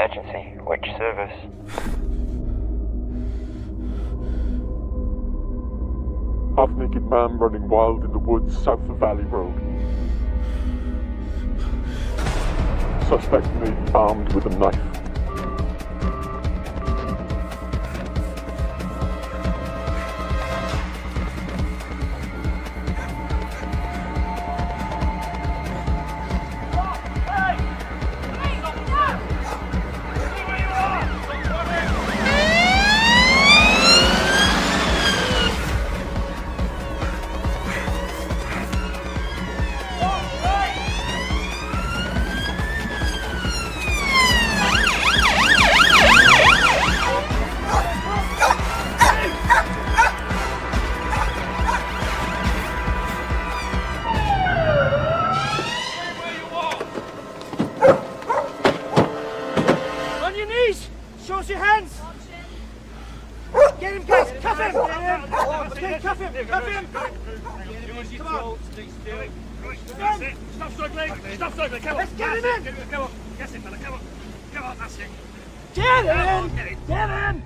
emergency. Which service? Half-naked man running wild in the woods south of Valley Road. Suspect may be armed with a knife. Show us your hands! Get him, guys! Cuff him! Okay, cuff him! Cuff him! Come on! That's it! Stop struggling! Stop struggling! Come on! Let's get him in! Come on! Yes, it, fella! Come on! Come on! That's it! Get in! Get in!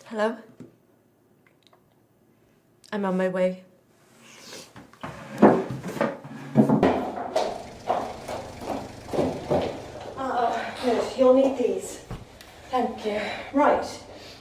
Hello? I'm on my way. Good. You'll need these. Thank you. Right.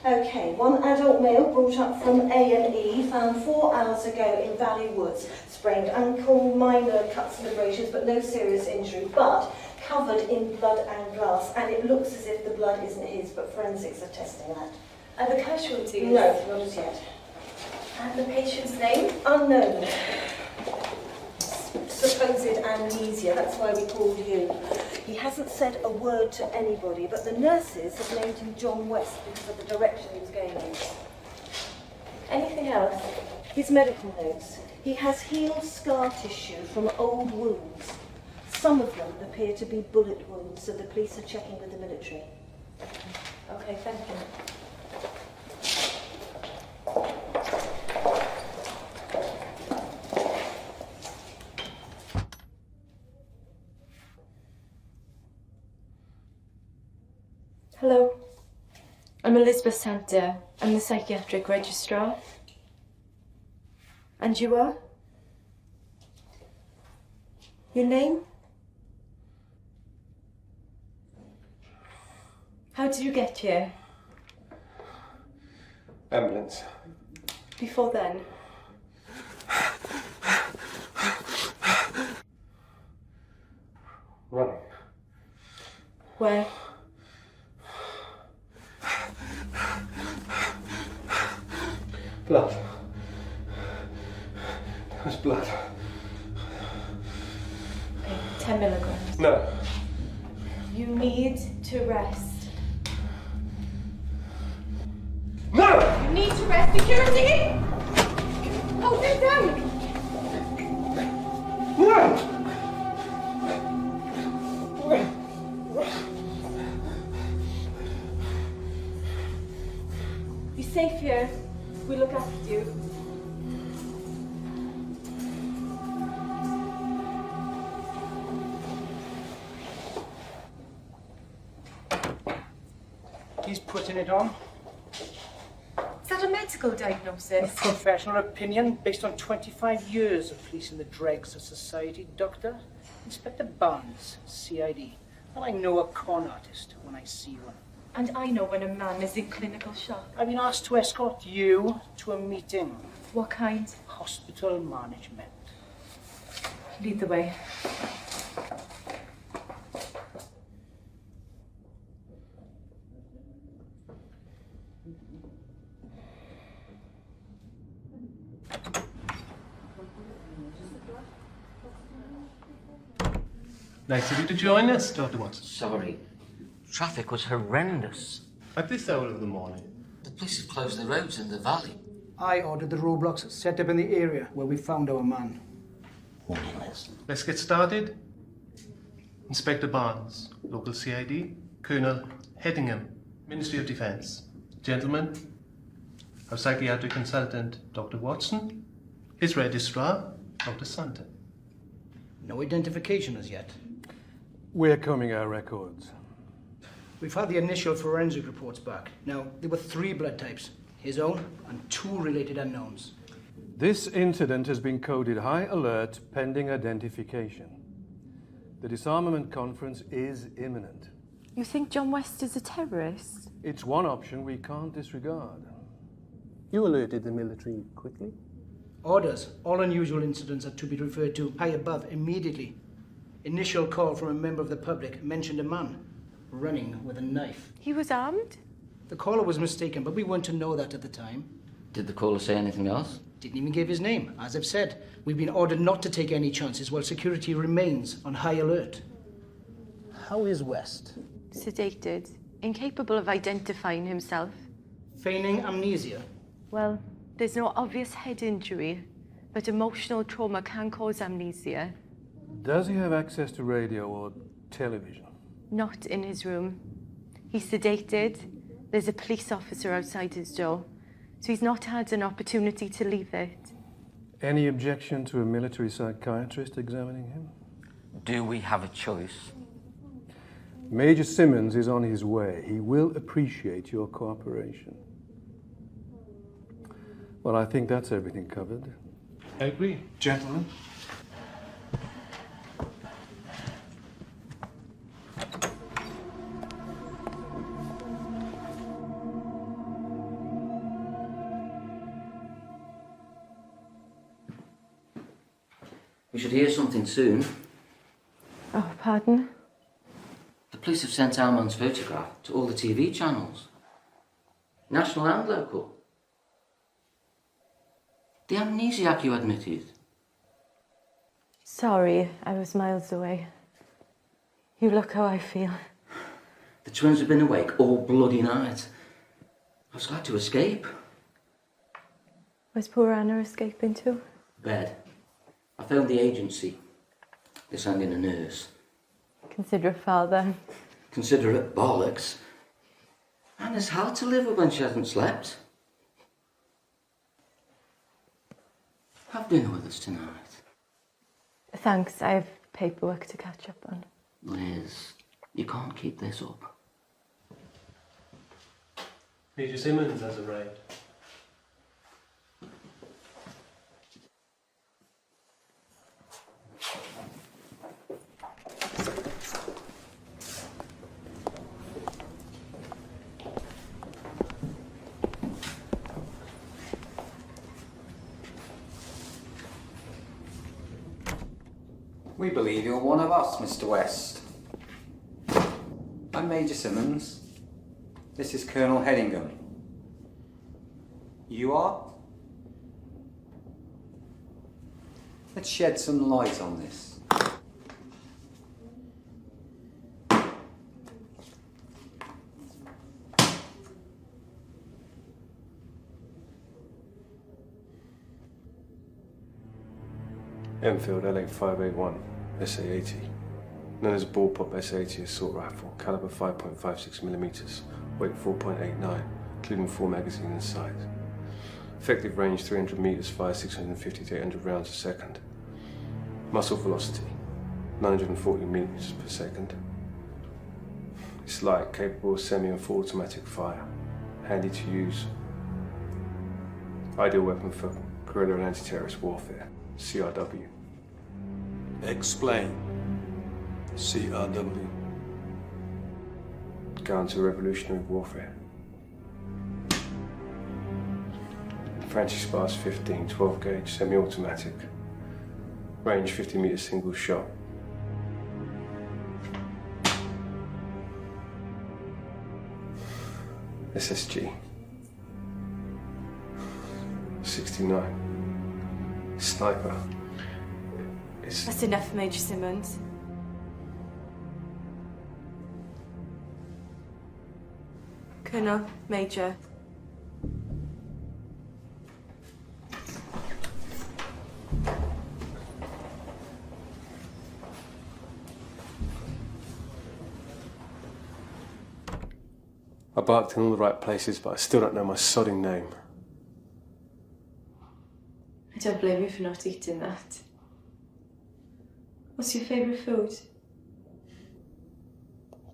Okay. One adult male brought up from A&E, found 4 hours ago in Valley Woods. Sprained ankle, minor cuts and abrasions, but no serious injury. But covered in blood and glass, and it looks as if the blood isn't his, but forensics are testing that. Are the casualties? No, not as yet. And the patient's name? Unknown. Supposed amnesia, that's why we called you. He hasn't said a word to anybody, but the nurses have named him John West because of the direction he was going in. Anything else? His medical notes. He has healed scar tissue from old wounds. Some of them appear to be bullet wounds, so the police are checking with the military. Okay, thank you. Hello. I'm Elizabeth Santa. I'm the psychiatric registrar. And you are? Your name? How did you get here? Ambulance. Before then? Running. Where? Blood. There's blood. Okay, 10 milligrams. No. You need to rest. No! You need to rest. Security! Hold it down! No! Be safe here. We look after you. He's putting it on. Is that a medical A diagnosis? professional opinion based on 25 years of policing the dregs of society, Doctor. Inspector Barnes, CID. Well, I know a con artist when I see one. And I know when a man is in clinical shock. I've been asked to escort you to a meeting. What kind? Hospital management. Lead the way. Nice of you to join us, Dr. Watson. Sorry. Traffic was horrendous. At this hour of the morning. The police have closed the roads in the valley. I ordered the roadblocks set up in the area where we found our man. Meaningless. Let's get started. Inspector Barnes, local CID. Colonel Headingham, Ministry of Defence. Gentlemen, our psychiatric consultant, Dr. Watson. His registrar, Dr. Santa. No identification as yet. We're combing our records. We've had the initial forensic reports back. Now, there were 3 blood types. His own and 2 related unknowns. This incident has been coded high alert pending identification. The disarmament conference is imminent. You think John West is a terrorist? It's one option we can't disregard. You alerted the military quickly? Orders. All unusual incidents are to be referred to high above immediately. Initial call from a member of the public mentioned a man running with a knife. He was armed? The caller was mistaken, but we weren't to know that at the time. Did the caller say anything else? Didn't even give his name. As I've said, we've been ordered not to take any chances while security remains on high alert. How is West? Sedated, incapable of identifying himself. Feigning amnesia. Well, there's no obvious head injury, but emotional trauma can cause amnesia. Does he have access to radio or television? Not in his room. He's sedated. There's a police officer outside his door, so he's not had an opportunity to leave it. Any objection to a military psychiatrist examining him? Do we have a choice? Major Simmons is on his way. He will appreciate your cooperation. Well, I think that's everything covered. I agree. Gentlemen. We should hear something soon. Oh, pardon? The police have sent our man's photograph to all the TV channels. National and local. The amnesiac you admitted. Sorry, I was miles away. You look how I feel. The twins have been awake all bloody night. I was glad to escape. Where's poor Anna escaping to? Bed. I phoned the agency. They're sending a nurse. Considerate father. Considerate bollocks. Anna's hard to live with when she hasn't slept. Have dinner with us tonight. Thanks, I have paperwork to catch up on. Liz, you can't keep this up. Major Simmons has arrived. We believe you're one of us, Mr. West. I'm Major Simmons. This is Colonel Headingham. You are? Let's shed some light on this. Enfield LA581, SA-80. Known as a bullpup SA-80 assault rifle, caliber 5.56mm, weight 4.89, including 4 magazines inside. Effective range 300 meters, fire 650 to 800 rounds a second. Muzzle velocity 940 meters per second. It's light, capable of semi and full automatic fire. Handy to use. Ideal weapon for guerrilla and anti-terrorist warfare. CRW. Explain. CRW. Counter-revolutionary warfare. Francis Spars 15, 12 gauge, semi-automatic. Range 50 meter single shot. SSG. 69. Sniper. That's enough, Major Simmons. Colonel, Major. I barked in all the right places, but I still don't know my sodding name. I don't blame you for not eating that. What's your favourite food?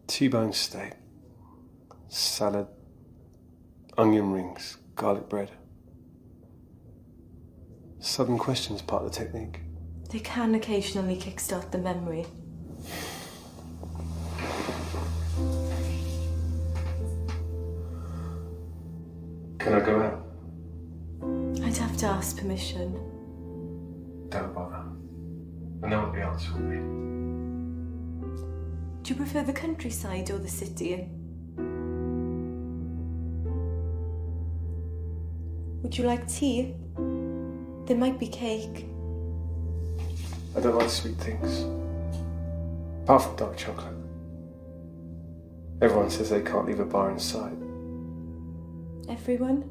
T-bone steak, salad, onion rings, garlic bread. Sudden questions part of the technique. They can occasionally kickstart the memory. Can I go out? I'd have to ask permission. Don't bother. I know what the answer will be. Do you prefer the countryside or the city? Would you like tea? There might be cake. I don't like sweet things. Apart from dark chocolate. Everyone says they can't leave a bar in sight. Everyone?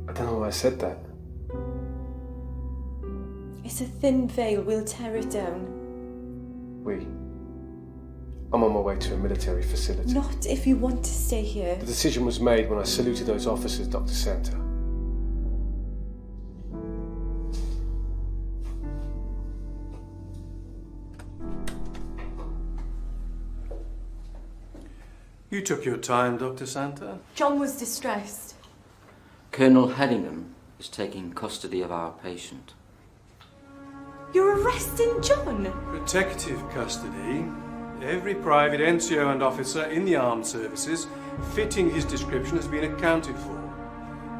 I don't know why I said that. It's a thin veil, we'll tear it down. I'm on my way to a military facility. Not if you want to stay here. The decision was made when I saluted those officers, Dr. Santa. You took your time, Dr. Santa. John was distressed. Colonel Hedingham is taking custody of our patient. You're arresting John? Protective custody. Every private NCO and officer in the armed services fitting his description has been accounted for,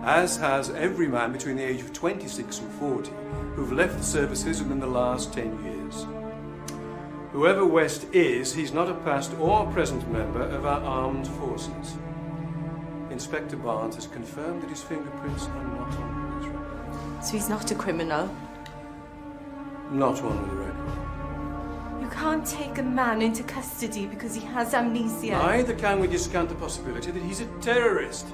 as has every man between the age of 26 and 40 who've left the services within the last 10 years. Whoever West is, he's not a past or present member of our armed forces. Inspector Barnes has confirmed that his fingerprints are not on his record. So he's not a criminal? Not one with a record. You can't take a man into custody because he has amnesia. Neither can we discount the possibility that he's a terrorist.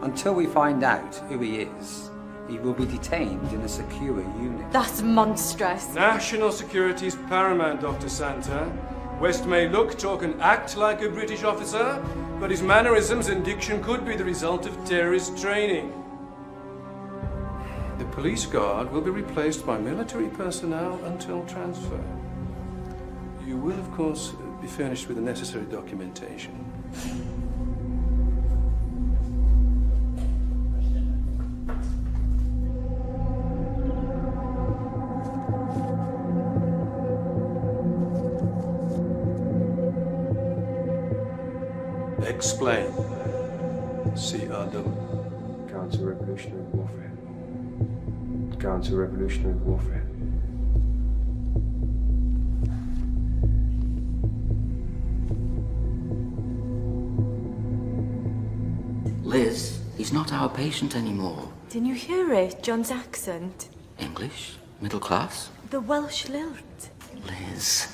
Until we find out who he is, he will be detained in a secure unit. That's monstrous. National security is paramount, Dr. Santa. West may look, talk and act like a British officer, but his mannerisms and diction could be the result of terrorist training. The police guard will be replaced by military personnel until transfer. You will, of course, be furnished with the necessary documentation. Explain. CRW. Counter-revolutionary warfare. Counter-revolutionary warfare. Liz, he's not our patient anymore. Didn't you hear it? John's accent. English? Middle class? The Welsh lilt. Liz,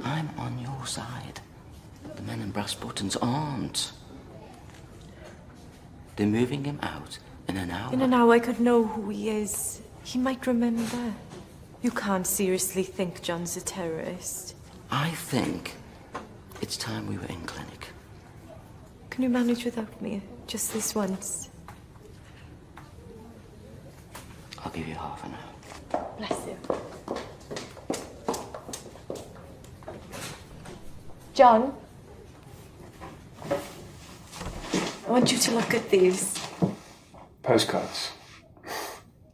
I'm on your side. The men in brass buttons aren't. They're moving him out in an hour. In an hour I could know who he is. He might remember. You can't seriously think John's a terrorist. I think it's time we were in clinic. Can you manage without me? Just this once? I'll give you half an hour. Bless you. John, I want you to look at these. Postcards.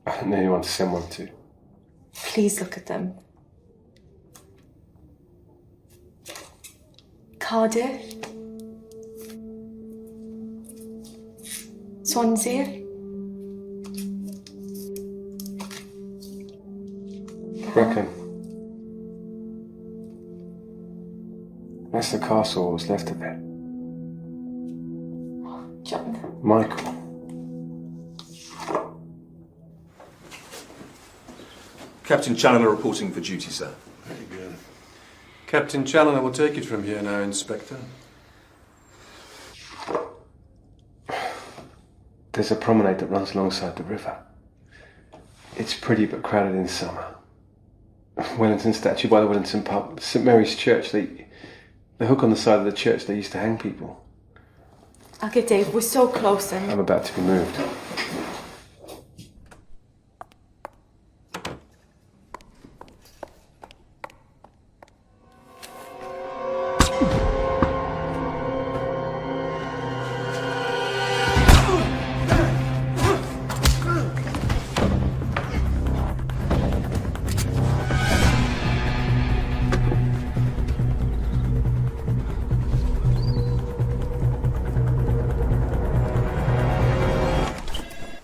I don't know anyone to send one to. Please look at them. Cardiff. Swansea. Brecon. That's the castle, what's left of it. John. Michael. Captain Challoner reporting for duty, sir. Very good. Captain Challoner will take it from here now, Inspector. There's a promenade that runs alongside the river. It's pretty but crowded in summer. Wellington statue by the Wellington pub. St Mary's Church, the hook on the side of the church they used to hang people. Okay, Dave, we're so close and... I'm about to be moved.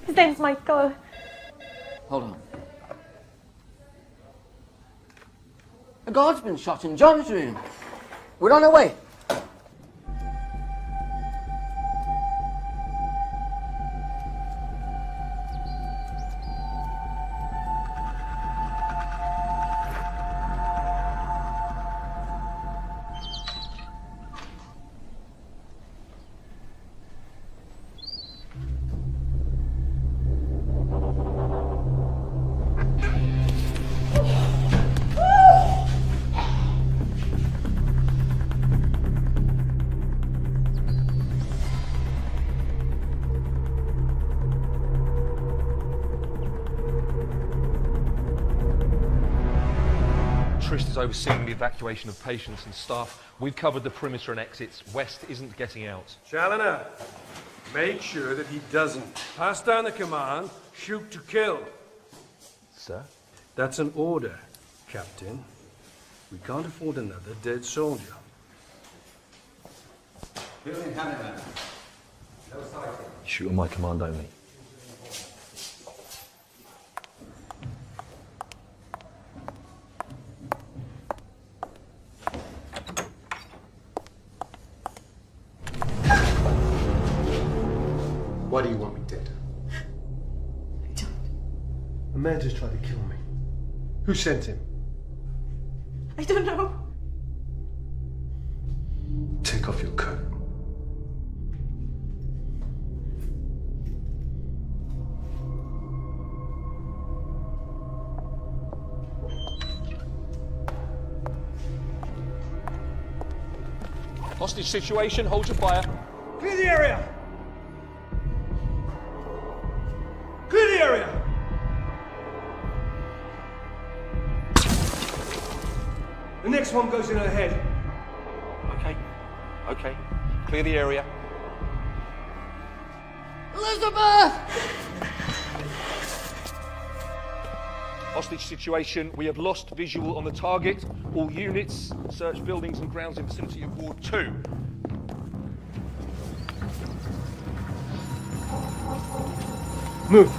His name's Michael. Hold on. A guard's been shot in John's room. We're on our way. Trist is overseeing the evacuation of patients and staff. We've covered the perimeter and exits. West isn't getting out. Challoner, make sure that he doesn't. Pass down the command, shoot to kill. Sir? That's an order, Captain. We can't afford another dead soldier. Shoot on my command only. Why do you want me dead? I don't. A man just tried to kill me. Who sent him? I don't know. Take off your coat. Hostage situation, hold your fire. Clear the area! Clear the area! The next one goes in her head. Okay. Clear the area. Elizabeth! Hostage situation, we have lost visual on the target. All units, search buildings and grounds in vicinity of Ward 2. Move!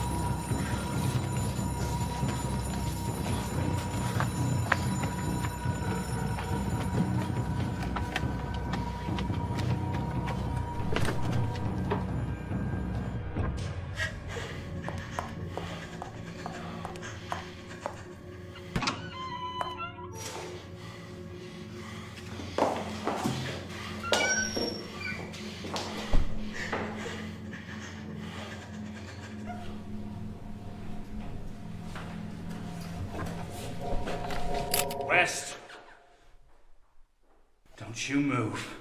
West. Don't you move.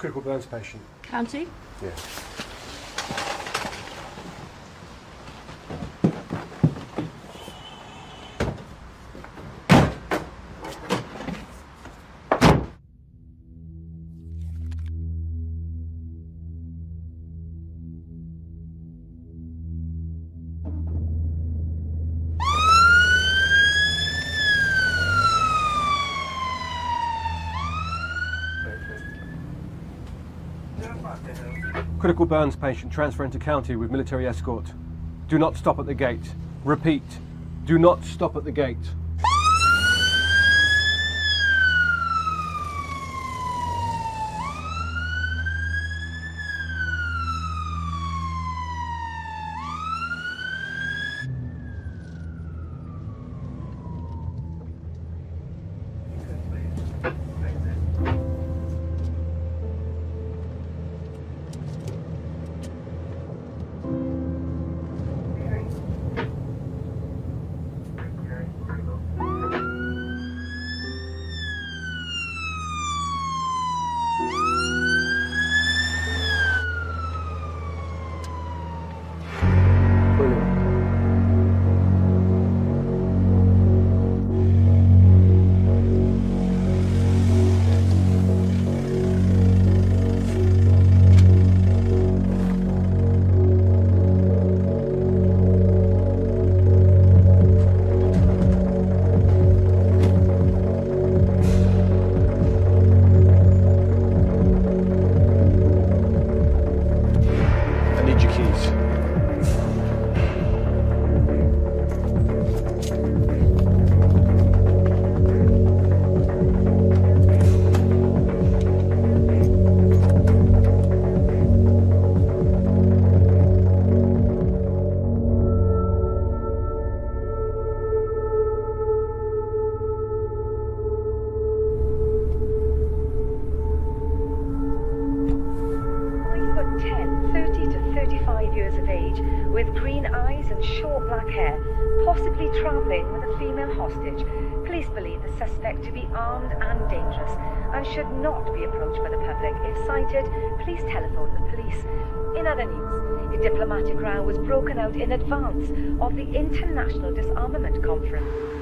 Critical burns patient. County? Yeah. Critical burns patient transferring to county with military escort. Do not stop at the gate. Repeat, do not stop at the gate. Should not be approached by the public. If sighted, please telephone the police. In other news, a diplomatic row was broken out in advance of the International Disarmament Conference.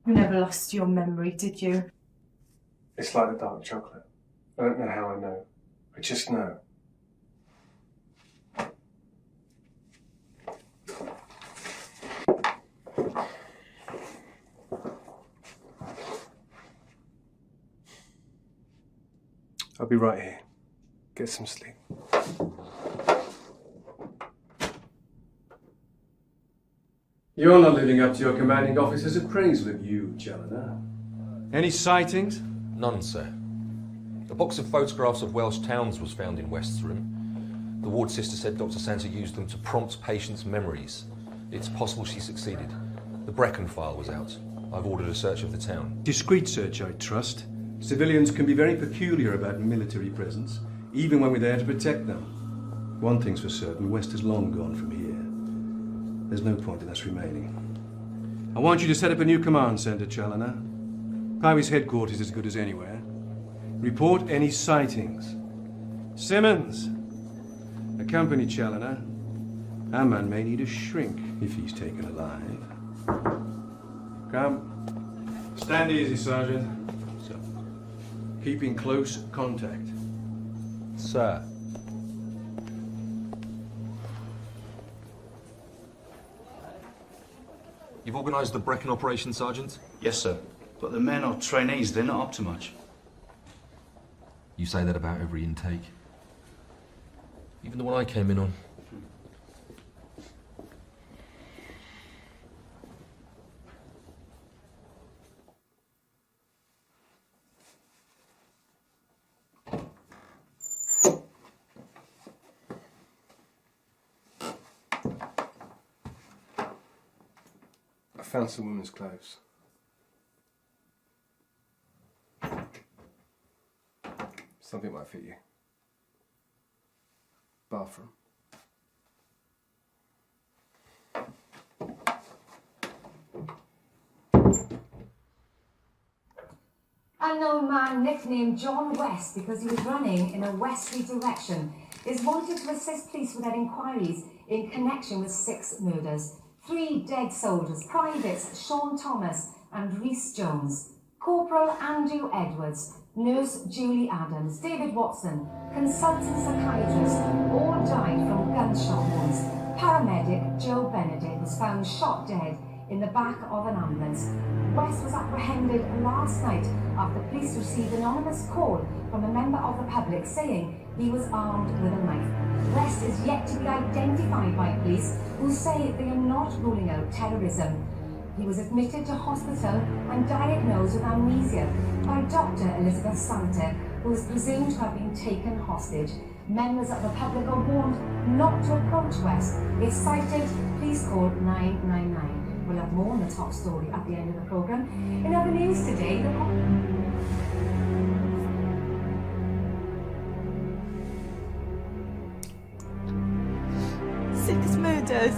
You never lost your memory, did you? It's like the dark chocolate. I don't know how I know. I just know. I'll be right here. Get some sleep. You're not living up to your commanding officer's appraisal of you, Challoner. Any sightings? None, sir. A box of photographs of Welsh towns was found in West's room. The ward sister said Dr. Santa used them to prompt patients' memories. It's possible she succeeded. The Brecon file was out. I've ordered a search of the town. Discreet search, I trust. Civilians can be very peculiar about military presence, even when we're there to protect them. One thing's for certain, West is long gone from here. There's no point in us remaining. I want you to set up a new command centre, Challoner. Powys headquarters is as good as anywhere. Report any sightings. Simmons, accompany Challoner. Our man may need a shrink if he's taken alive. Come. Stand easy, Sergeant. So, keep in close contact. Sir. You've organised the Brecon operation, Sergeant? Yes, sir. But the men are trainees, they're not up to much. You say that about every intake. Even the one I came in on. I found some women's clothes. Something might fit you. Bathroom. Unknown man nicknamed John West because he was running in a westerly direction is wanted to assist police with their inquiries in connection with 6 murders. 3 dead soldiers, privates Sean Thomas and Rhys Jones, Corporal Andrew Edwards, Nurse Julie Adams, David Watson, consultant psychiatrist, all died from gunshot wounds. Paramedic Joe Benedict was found shot dead in the back of an ambulance. West was apprehended last night after police received an anonymous call from a member of the public saying he was armed with a knife. West is yet to be identified by police, who say they are not ruling out terrorism. He was admitted to hospital and diagnosed with amnesia by Dr. Elizabeth Santa, who is presumed to have been taken hostage. Members of the public are warned not to approach West. If sighted, please call 999. We'll have more on the top story at the end of the programme. In other news today, Six murders.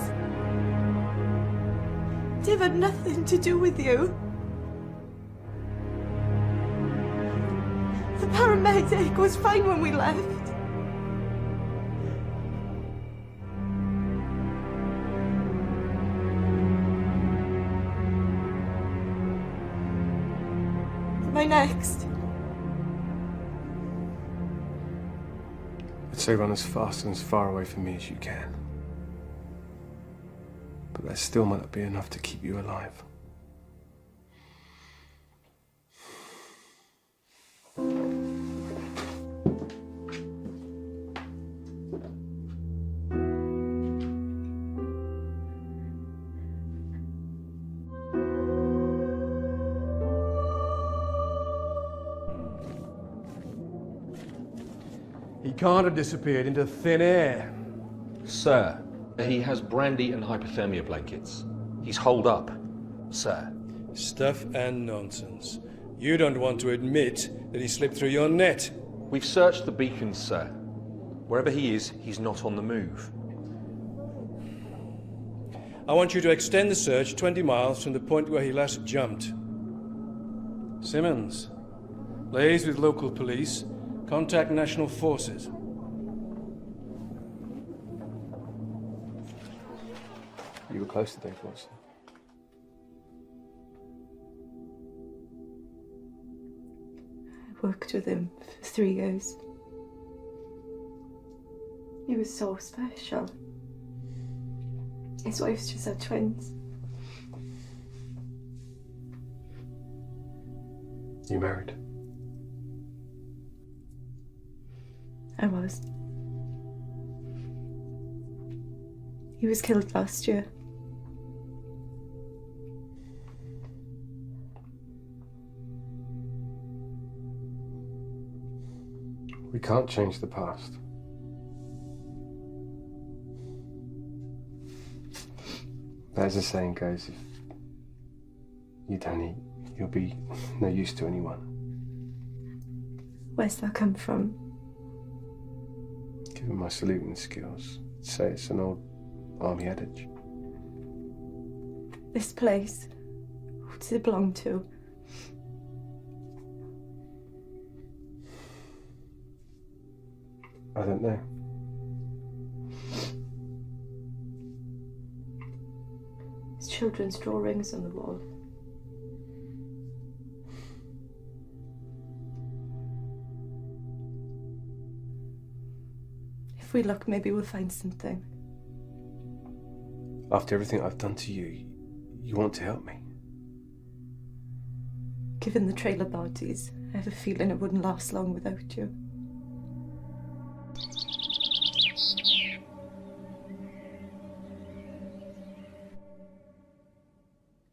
They've had nothing to do with you. The paramedic was fine when we left. Am I next? I'd say run as fast and as far away from me as you can. But that still might not be enough to keep you alive. He can't have disappeared into thin air. Sir, he has brandy and hypothermia blankets. He's holed up, sir. Stuff and nonsense. You don't want to admit that he slipped through your net. We've searched the beacons, sir. Wherever he is, he's not on the move. I want you to extend the search 20 miles from the point where he last jumped. Simmons, liaise with local police. Contact national forces. You were close to Dave Watson. Worked with him for 3 years. He was so special. His wife's just had twins. You married? I was. He was killed last year. We can't change the past. But as the saying goes, if you don't eat, you'll be no use to anyone. Where's that come from? Given my saluting skills, I'd say it's an old army adage. This place? Who does it belong to? I don't know. There's children's drawings on the wall. If we look, maybe we'll find something. After everything I've done to you, you want to help me? Given the trailer parties, I have a feeling it wouldn't last long without you.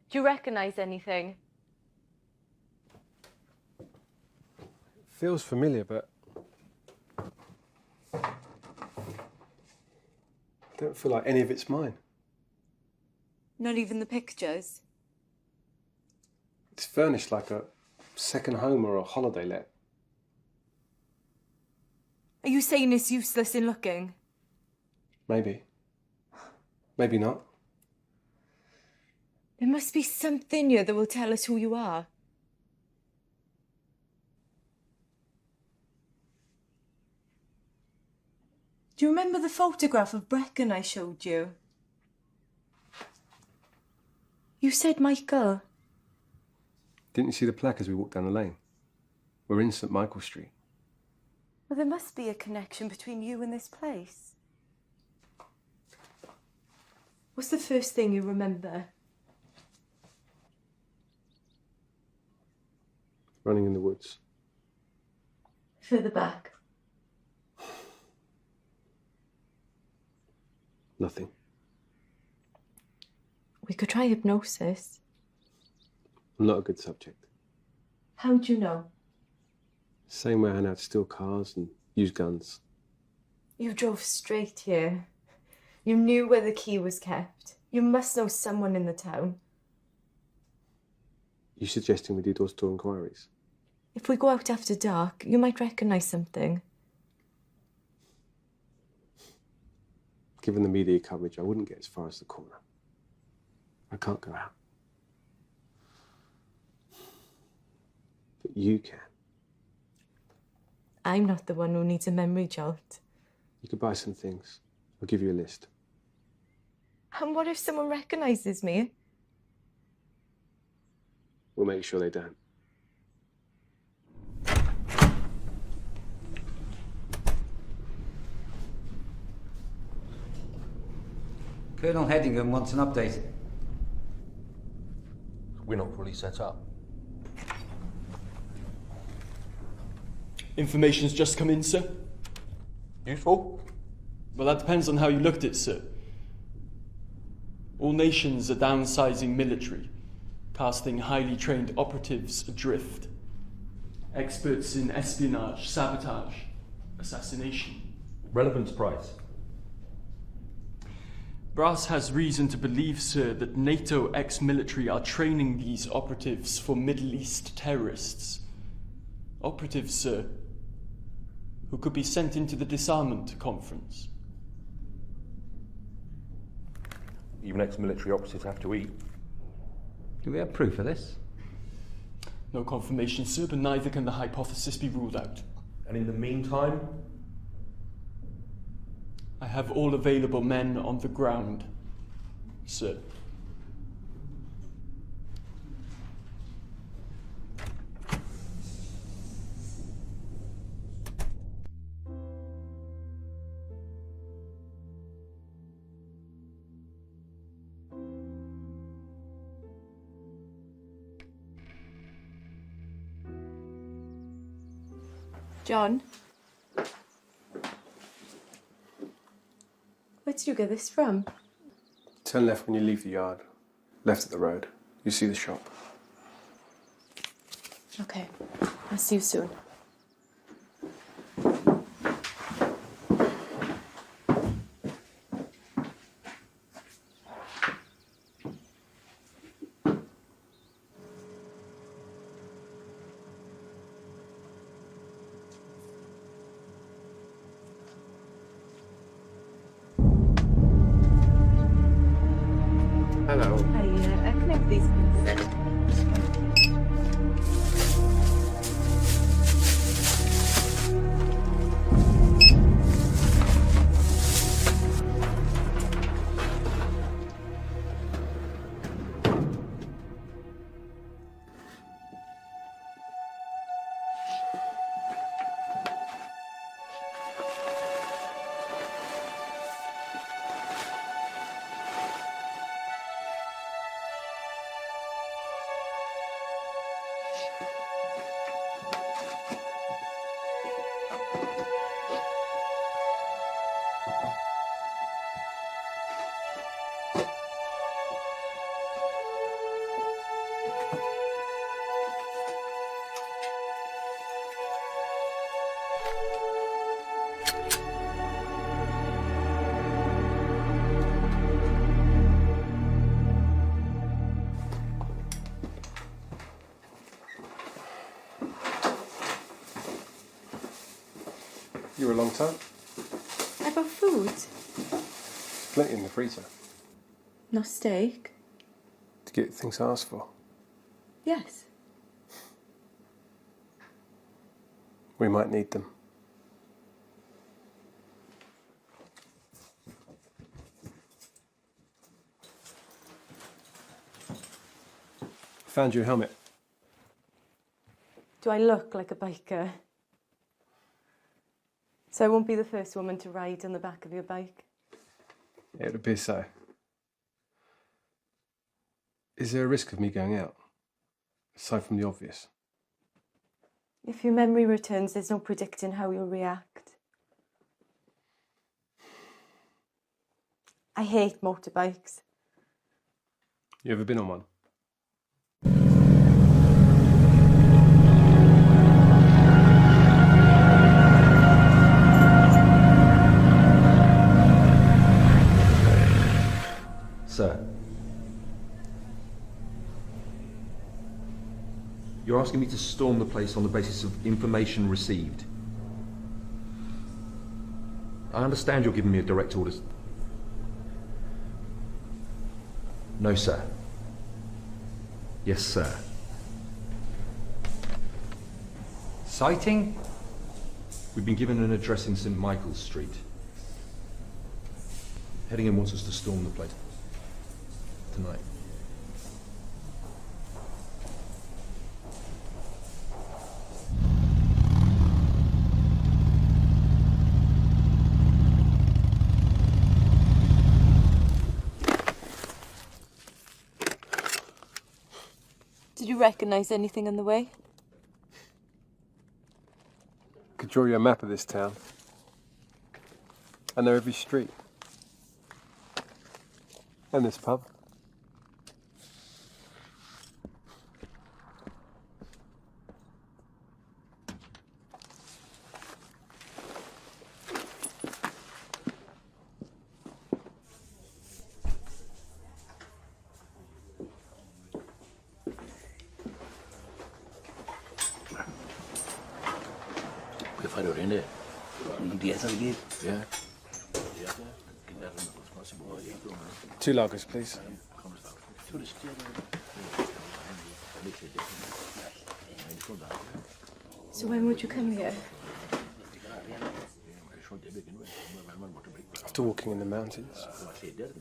Do you recognise anything? Feels familiar, but I don't feel like any of it's mine. Not even the pictures? It's furnished like a second home or a holiday let. Are you saying it's useless in looking? Maybe. Maybe not. There must be something here that will tell us who you are. Do you remember the photograph of Brecon I showed you? You said Michael. Didn't you see the plaque as we walked down the lane? We're in St Michael Street. Well, there must be a connection between you and this place. What's the first thing you remember? Running in the woods. Further back. Nothing. We could try hypnosis. I'm not a good subject. How do you know? Same way I know how to steal cars and use guns. You drove straight here. You knew where the key was kept. You must know someone in the town. You suggesting we do door-to-door inquiries? If we go out after dark, you might recognise something. Given the media coverage, I wouldn't get as far as the corner. I can't go out. But you can. I'm not the one who needs a memory jolt. You could buy some things. I'll give you a list. And what if someone recognises me? We'll make sure they don't. Colonel Headingham wants an update. We're not fully set up. Information's just come in, sir. Useful? Well, that depends on how you looked at it, sir. All nations are downsizing military, casting highly trained operatives adrift. Experts in espionage, sabotage, assassination. Relevance price. Brass has reason to believe, sir, that NATO ex-military are training these operatives for Middle East terrorists. Operatives, sir, who could be sent into the disarmament conference. Even ex-military operatives have to eat. Do we have proof of this? No confirmation, sir, but neither can the hypothesis be ruled out. And in the meantime? I have all available men on the ground, sir. John? Where did you get this from? Turn left when you leave the yard. Left at the road. You see the shop. Okay. I'll see you soon. Hello. Hi, can I have these, please? You were a long time. I bought food. Plenty in the freezer. No steak. To get things asked for. Yes. We might need them. Found your helmet. Do I look like a biker? So I won't be the first woman to ride on the back of your bike? It would appear so. Is there a risk of me going out? Aside from the obvious. If your memory returns, there's no predicting how you'll react. I hate motorbikes. You ever been on one? Sir, you're asking me to storm the place on the basis of information received. I understand you're giving me a direct orders. No, sir. Yes, sir. Sighting? We've been given an address in St. Michael's Street. Headingham wants us to storm the place tonight. Did you recognise anything on the way? Could draw you a map of this town. I know every street. And this pub. ¿Qué fare orinde? Un día salí. Yeah. 2 lagers, please. So when would you come here? After walking in the mountains,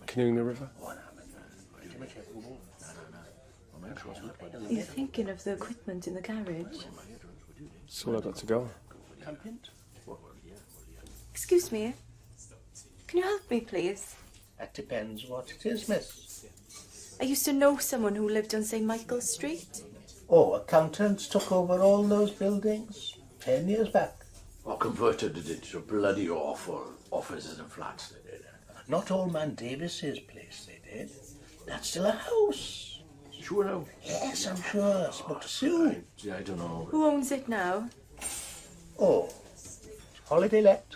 canoeing the river. Are you thinking of the equipment in the garage? That's all I got to go on. Excuse me. Can you help me, please? That depends what it is, miss. I used to know someone who lived on St. Michael's Street. Oh, accountants took over all those buildings 10 years back. Or converted it into bloody awful offices and flats, they did. Not Old Man Davis's place, they did. That's still a house. Sure now? Yes, I'm sure. I spoke to Sue. I don't know. Who owns it now? Oh, holiday let.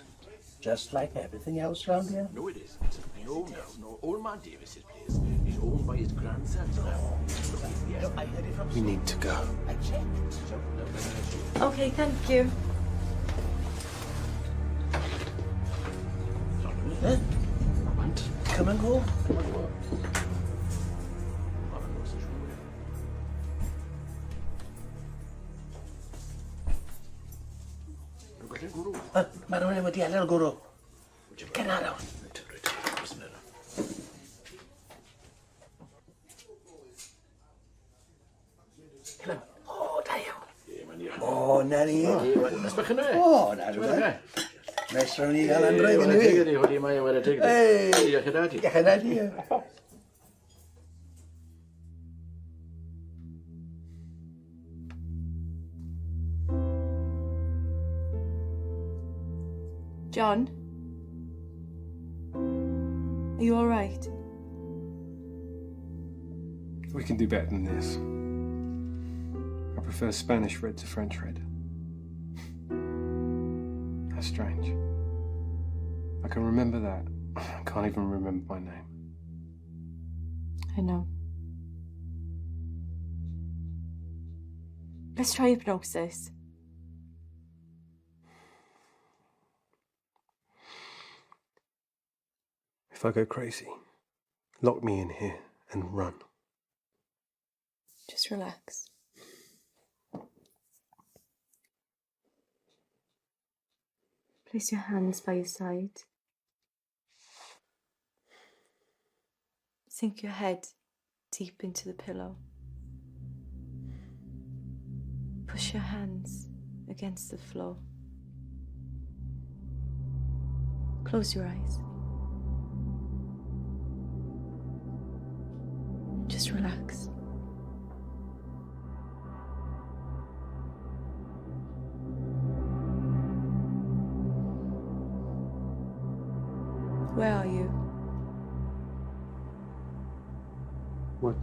Just like everything else round here. No, it is. It's been owned now. No, Old Man Davis's place is owned by his grandsons now. Yes, I heard it from We need to go. I checked. Okay, thank you. Come and go. Mae rhywun wedi ela'r gwrw. Gen ar nawr. O, da iawn. O, na ni. Ys bach yna? O, na rhywun. Nes rhawn ni gael androedd yn Hwdi yw. hwdi mae wedi tig. Ei. Diolch i dadi. Diolch i dadi. John? Are you all right? We can do better than this. I prefer Spanish red to French red. That's strange. I can remember that. I can't even remember my name. I know. Let's try hypnosis. If I go crazy, lock me in here and run. Just relax. Place your hands by your side. Sink your head deep into the pillow. Push your hands against the floor. Close your eyes. Just relax. Where are you? What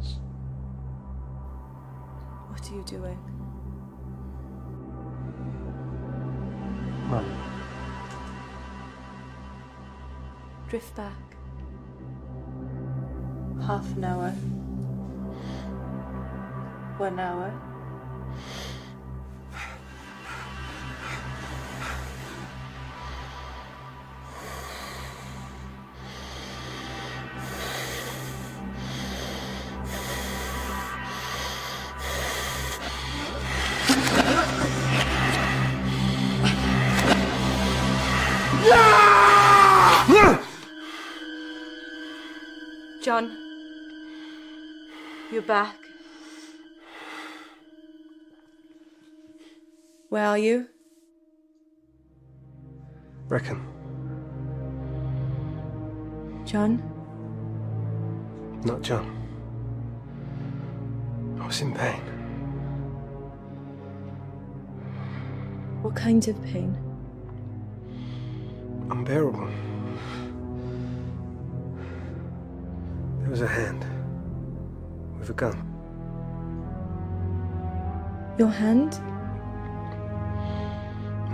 are you doing? Run. Drift back. Half an hour. 1 hour. John, you're back. Where are you? Reckon. John? Not John. I was in pain. What kind of pain? Unbearable. There was a hand with a gun. Your hand?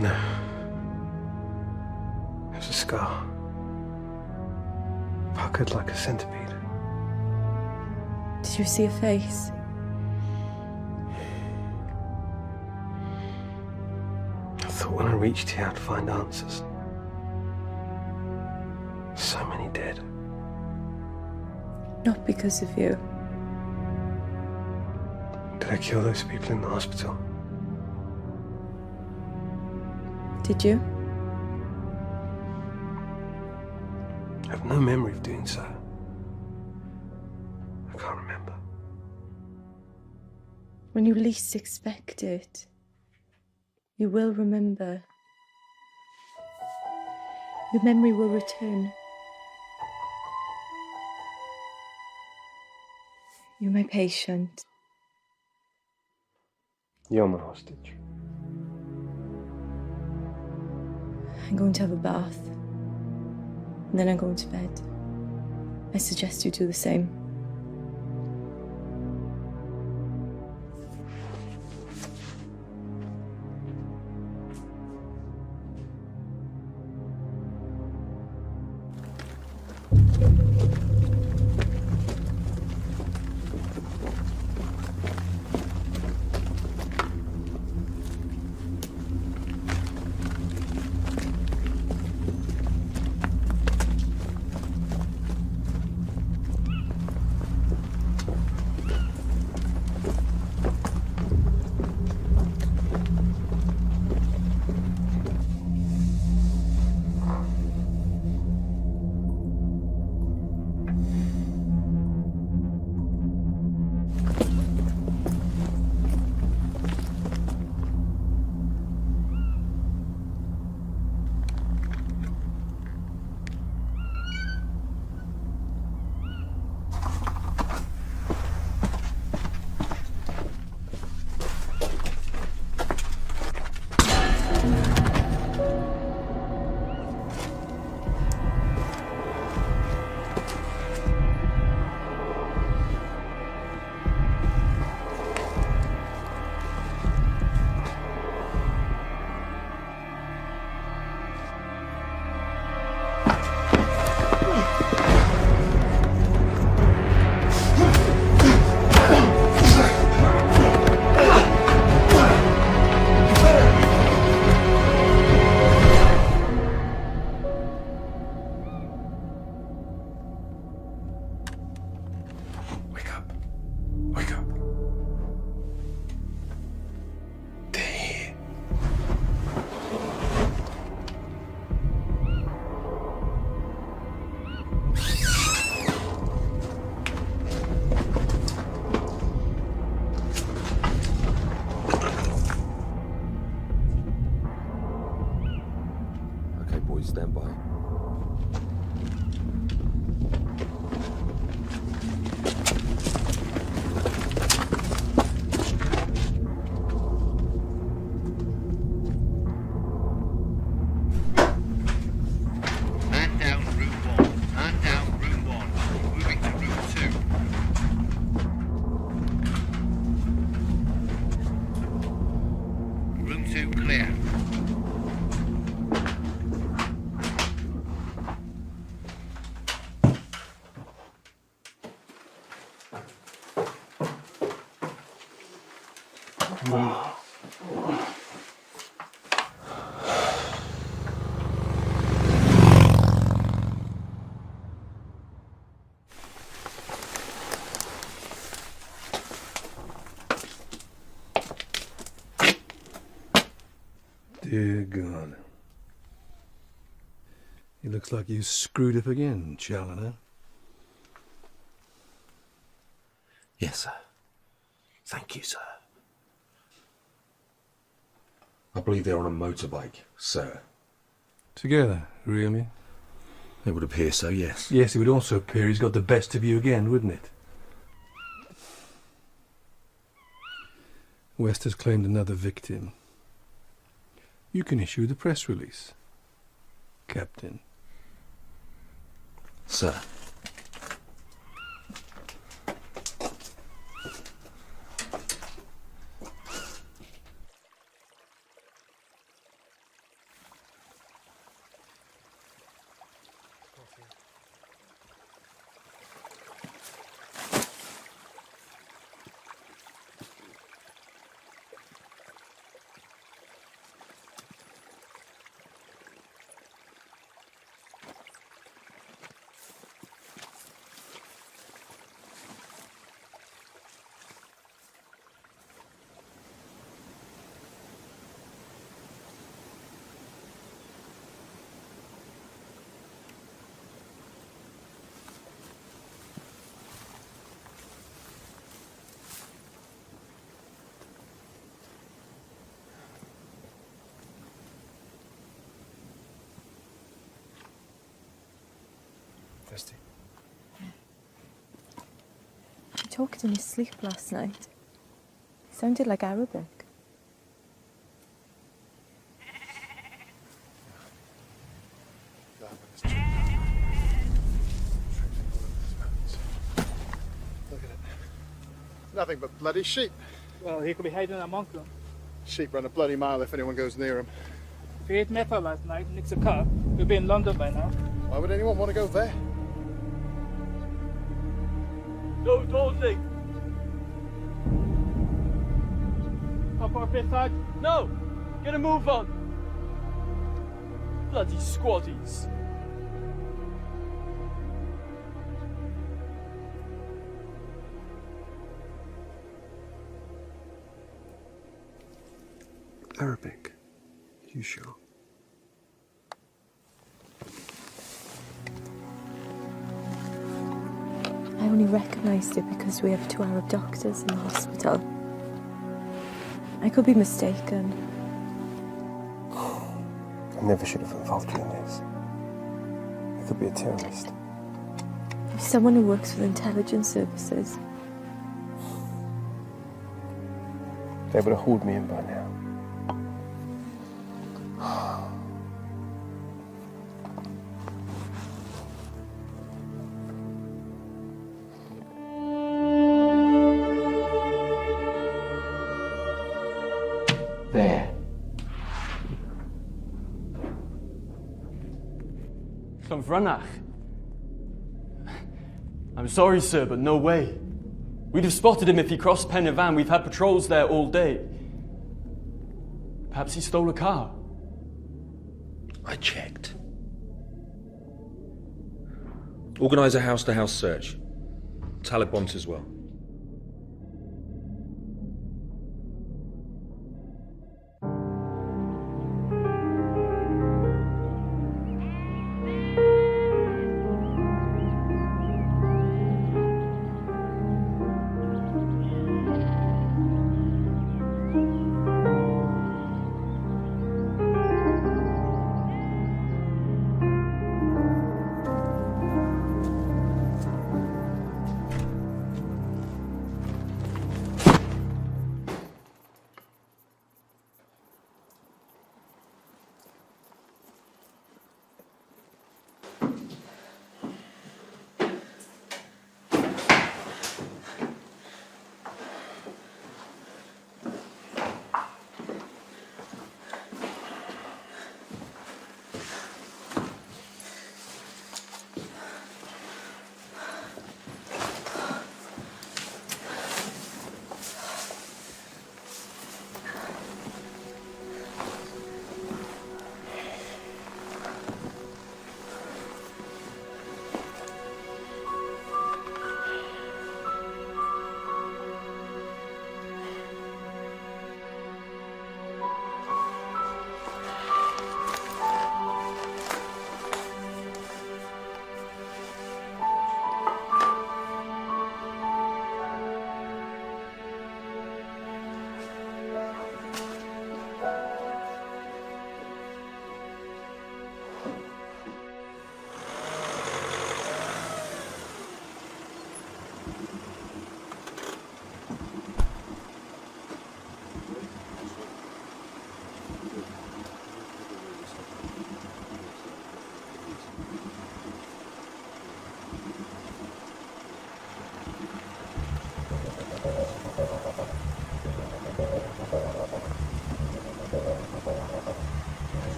No. It was a scar. Puckered like a centipede. Did you see a face? I thought when I reached here I'd find answers. So many dead. Not because of you. Did I kill those people in the hospital? Did you? I have no memory of doing so. I can't remember. When you least expect it, you will remember. Your memory will return. You're my patient. You're my hostage. I'm going to have a bath. And then I'm going to bed. I suggest you do the same. Stand by. Man down room 1. Man down room 1. Moving to room 2. Room 2 clear. Dear God. It looks like you screwed up again, Challoner. Yes, sir. Thank you, sir. I believe they're on a motorbike, sir. Together, really? It would appear so, yes. Yes, it would also appear he's got the best of you again, wouldn't it? West has claimed another victim. You can issue the press release, Captain. Sir. He talked in his sleep last night. He sounded like Arabic. Nothing but bloody sheep. Well, he could be hiding amongst them. Sheep run a bloody mile if anyone goes near them. If he ate metal last night and nicks a car, he'll be in London by now. Why would anyone want to go there? No, Dudley! Pop off this side? No! Get a move on! Bloody squaddies! Arabic. You sure? I only recognised it because we have 2 Arab doctors in the hospital. I could be mistaken. I never should have involved you in this. You could be a terrorist. He's someone who works for the intelligence services. They would have hauled me in by now. There. From Vranach. I'm sorry, sir, but no way. We'd have spotted him if he crossed Pen y Fan. We've had patrols there all day. Perhaps he stole a car. I checked. Organise a house-to-house search. Talib wants as well.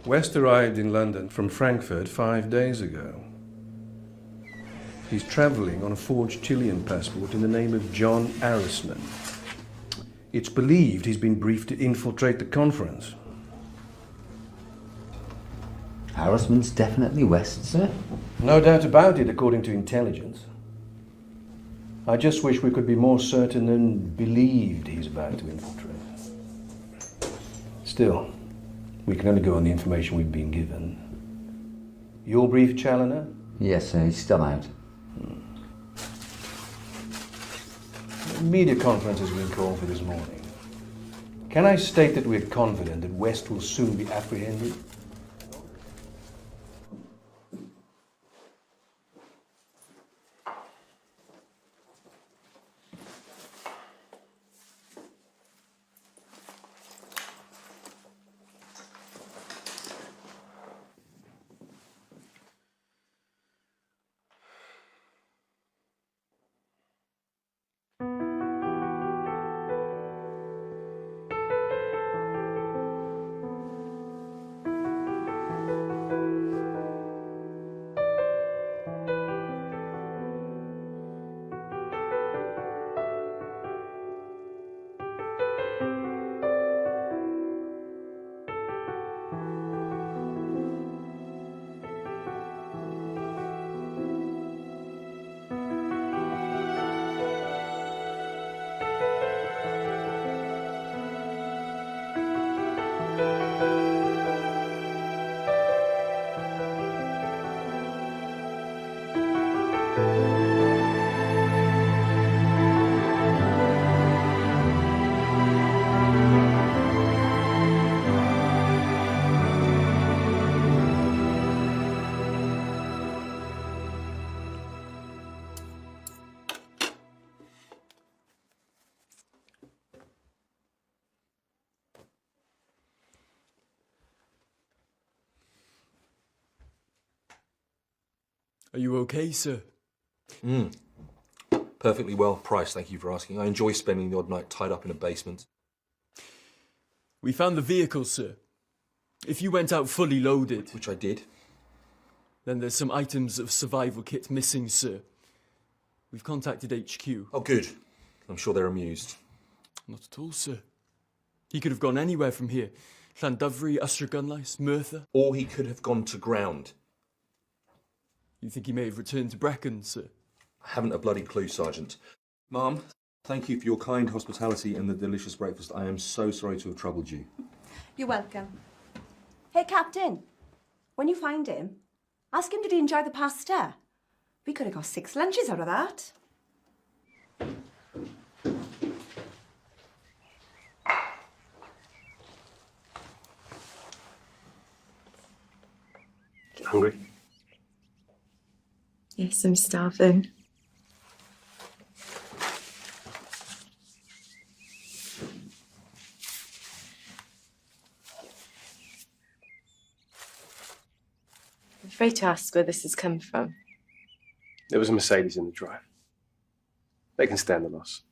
West arrived in London from Frankfurt 5 days ago. He's travelling on a forged Chilean passport in the name of John Arrisman. It's believed he's been briefed to infiltrate the conference. Arrisman's definitely West, sir? No doubt about it, according to intelligence. I just wish we could be more certain than believed he's about to infiltrate. Still, we can only go on the information we've been given. Your brief, Challoner? Yes, sir, he's still out. A media conference has been called for this morning. Can I state that we're confident that West will soon be apprehended? Are you okay, sir? Perfectly well priced, thank you for asking. I enjoy spending the odd night tied up in a basement. We found the vehicle, sir. If you went out fully loaded... Which I did. Then there's some items of survival kit missing, sir. We've contacted HQ. Oh, good. I'm sure they're amused. Not at all, sir. He could have gone anywhere from here. Llanddyfri, Ystrad, Merthyr. Or he could have gone to ground. You think he may have returned to Brecon, sir? I haven't a bloody clue, Sergeant. Ma'am, thank you for your kind hospitality and the delicious breakfast. I am so sorry to have troubled you. You're welcome. Hey, Captain, when you find him, ask him did he enjoy the pasta. We could have got 6 lunches out of that. Hungry? Yes, I'm starving. I'm afraid to ask where this has come from. There was a Mercedes in the drive. They can stand the loss.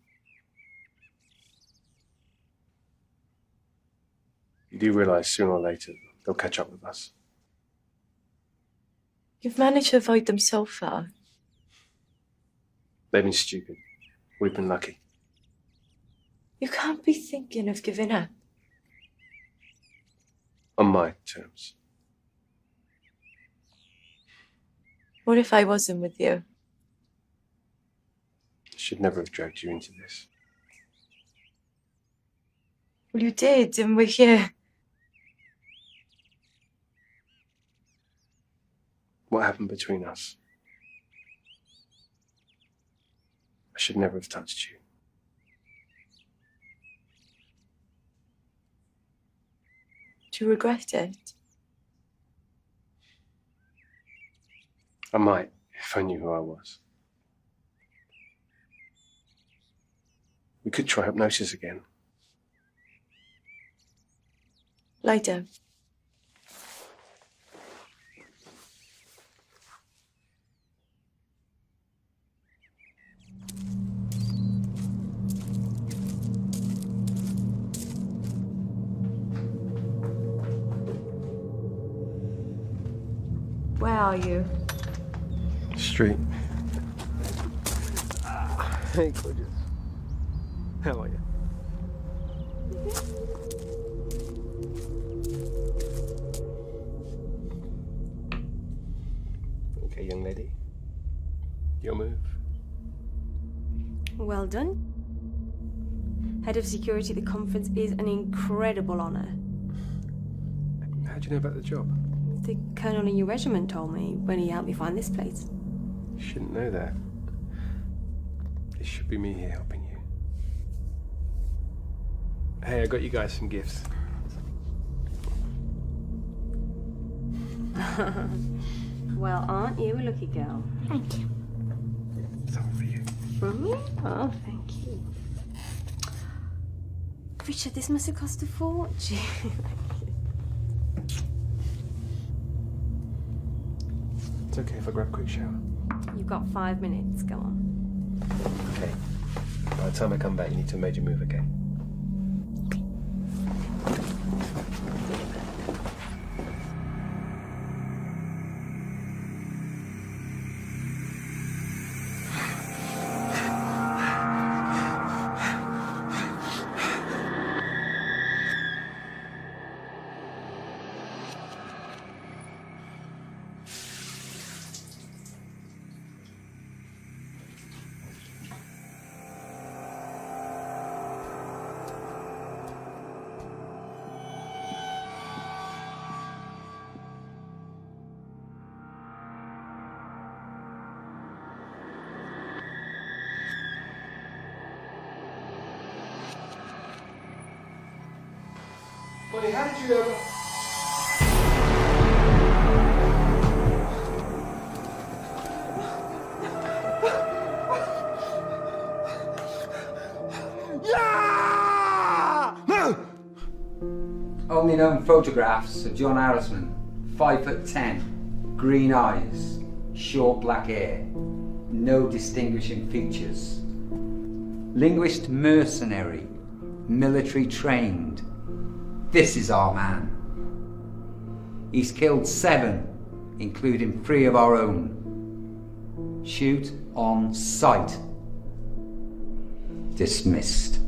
You do realise sooner or later they'll catch up with us. You've managed to avoid them so far. They've been stupid. We've been lucky. You can't be thinking of giving up. On my terms. What if I wasn't with you? I should never have dragged you into this. Well, you did, and we're here. What happened between us? I should never have touched you. Do you regret it? I might, if I knew who I was. We could try hypnosis again. Lie down. Where are you? Street. Hey, gorgeous. How are you? Okay, young lady. Your move. Well done. Head of security at the conference is an incredible honour. How do you know about the job? The colonel in your regiment told me when he helped me find this place. You shouldn't know that. It should be me here helping you. Hey, I got you guys some gifts. Well, aren't you a lucky girl? Thank you. Something for you. From me? Oh, thank you. Richard, this must have cost a fortune. It's okay if I grab a quick shower. You've got 5 minutes. Go on. Okay. By the time I come back, you need to have made your move, okay? Buddy, how did you ever... Only known photographs of John Harrisman, 5'10", green eyes, short black hair, no distinguishing features. Linguist mercenary, military trained. This is our man. He's killed 7, including 3 of our own. Shoot on sight. Dismissed.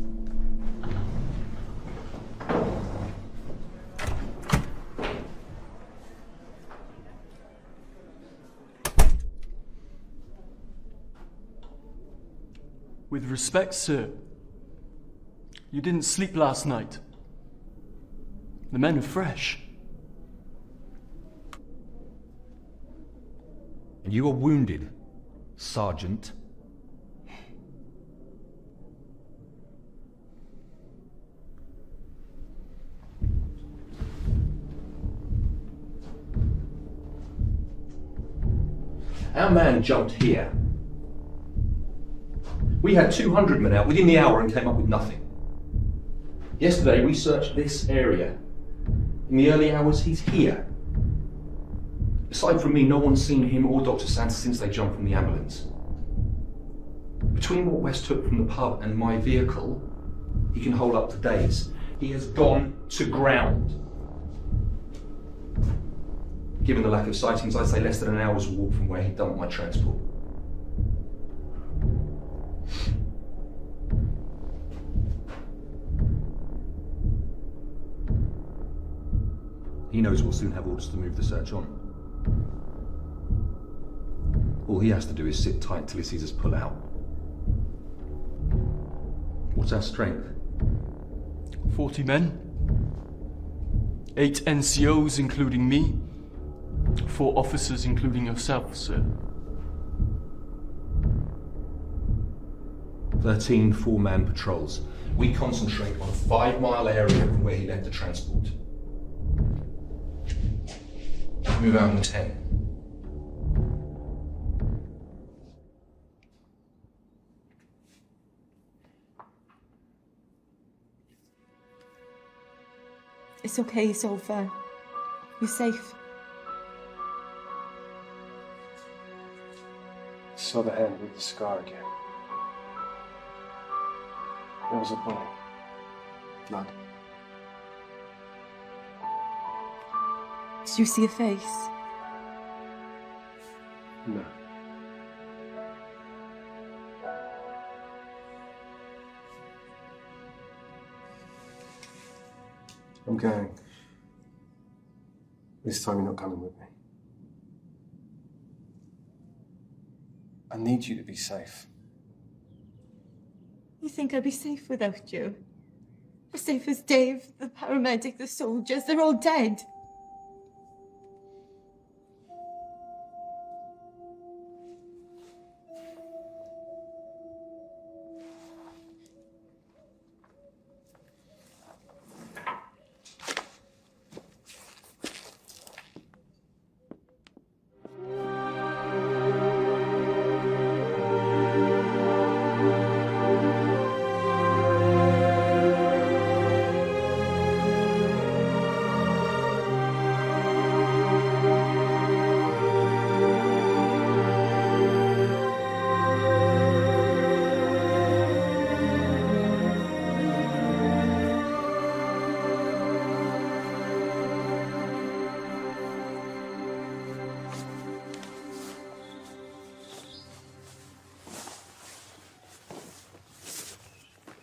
With respect, sir, you didn't sleep last night. The men are fresh. And you are wounded, Sergeant. Our man jumped here. We had 200 men out within the hour and came up with nothing. Yesterday we searched this area. In the early hours, he's here. Aside from me, no one's seen him or Dr. Santa since they jumped from the ambulance. Between what West took from the pub and my vehicle, he can hold up to days. He has gone to ground. Given the lack of sightings, I'd say less than an hour's walk from where he dumped my transport. He knows we'll soon have orders to move the search on. All he has to do is sit tight till he sees us pull out. What's our strength? 40 men. 8 NCOs, including me. 4 officers, including yourself, sir. 13 4-man patrols. We concentrate on a 5-mile area from where he left the transport. Move out in 10. It's okay, it's over. You're safe. I saw the hand with the scar again. There was a bullet. Blood. Did you see a face? No. I'm going. This time you're not coming with me. I need you to be safe. You think I'd be safe without you? As safe as Dave, the paramedic, the soldiers, they're all dead.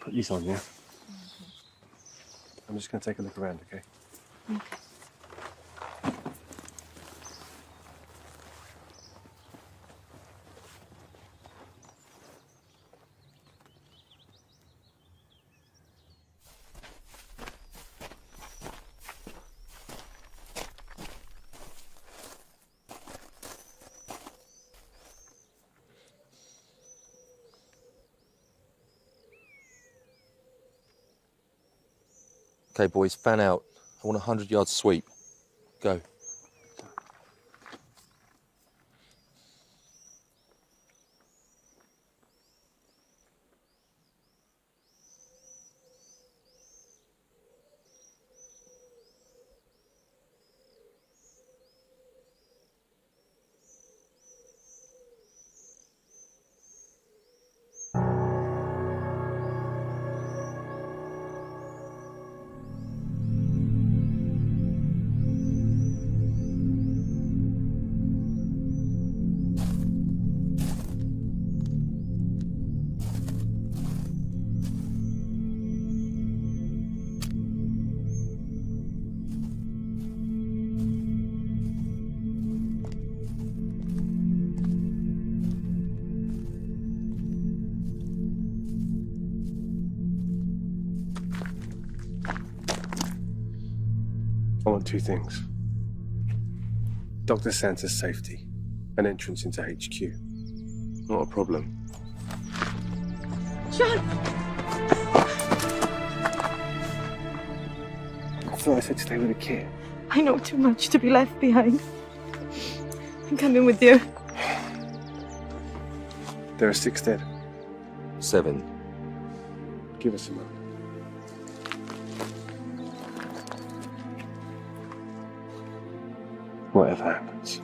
Put these on, yeah? I'm just going to take a look around, okay? Okay, boys, fan out. I want a 100-yard sweep. Go. I want two things. Dr. Santa's safety, an entrance into HQ. Not a problem. John! I thought I said stay with the kid. I know too much to be left behind. I'm coming with you. There are 6 dead. 7. Give us a moment. Whatever happens,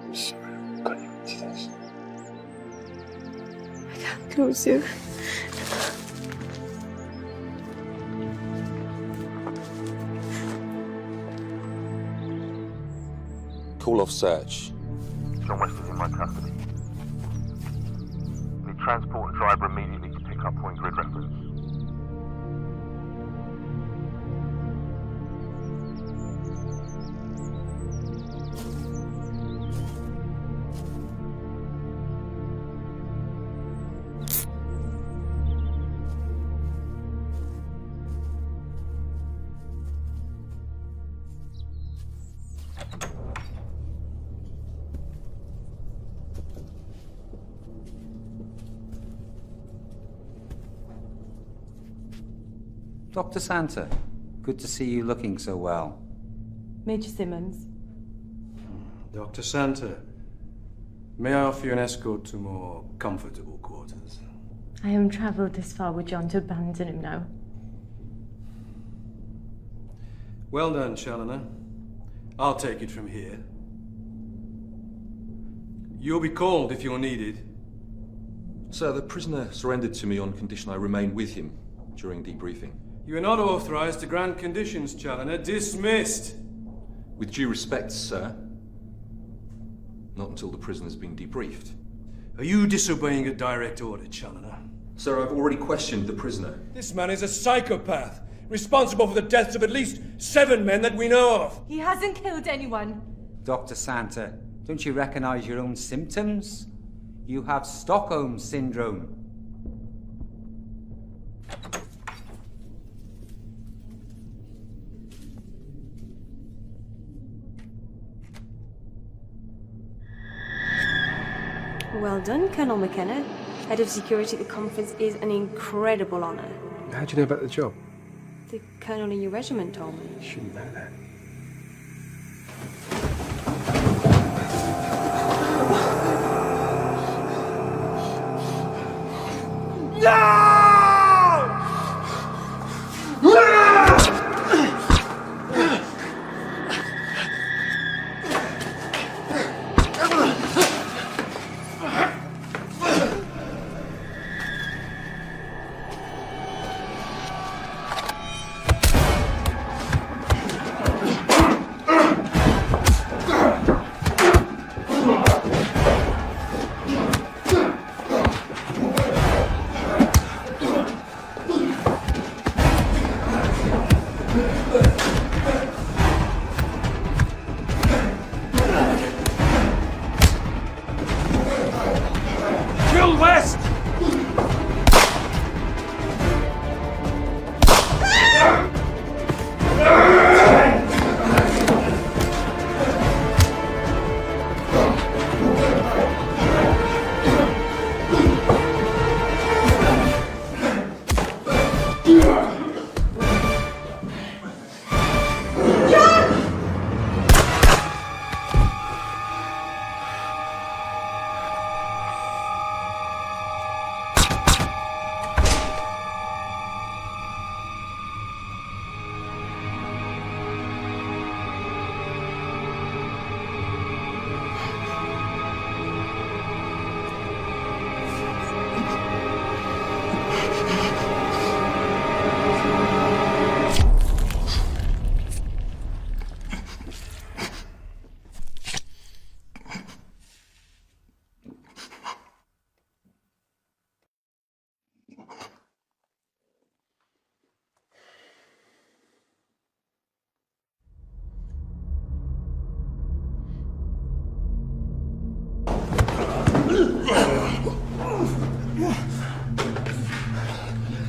I'm sorry I got you into this. I can't lose you. Call off search. John West is in my custody. Need transport and driver immediately to pick up point grid reference. Dr. Santa, good to see you looking so well. Major Simmons. Dr. Santa, may I offer you an escort to more comfortable quarters? I haven't travelled this far with John to abandon him now. Well done, Challoner. I'll take it from here. You'll be called if you're needed. Sir, the prisoner surrendered to me on condition I remain with him during debriefing. You are not authorized to grant conditions, Challoner. Dismissed. With due respect, sir. Not until the prisoner's been debriefed. Are you disobeying a direct order, Challoner? Sir, I've already questioned the prisoner. This man is a psychopath, responsible for the deaths of at least 7 men that we know of. He hasn't killed anyone. Dr. Santa, don't you recognize your own symptoms? You have Stockholm Syndrome. Well done, Colonel McKenna. Head of security at the conference is an incredible honour. How do you know about the job? The colonel in your regiment told me. You shouldn't know that. Kill West!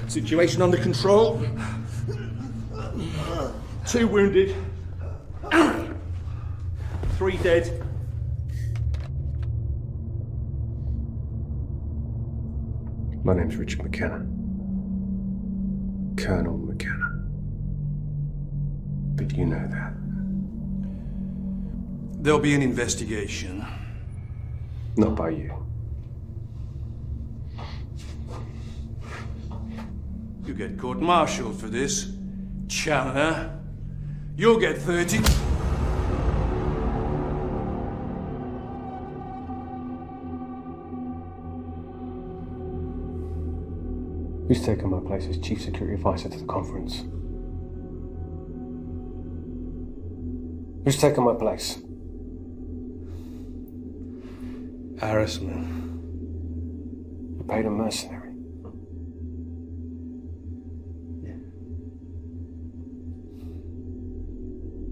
Situation under control. 2 wounded. 3 dead. My name's Richard McKenna. Colonel McKenna. But you know that. There'll be an investigation. Not by you. You get court-martialed for this, Challoner. You'll get 30. Who's taken my place as Chief Security Advisor to the conference? Who's taken my place? Harassment. You paid a mercenary.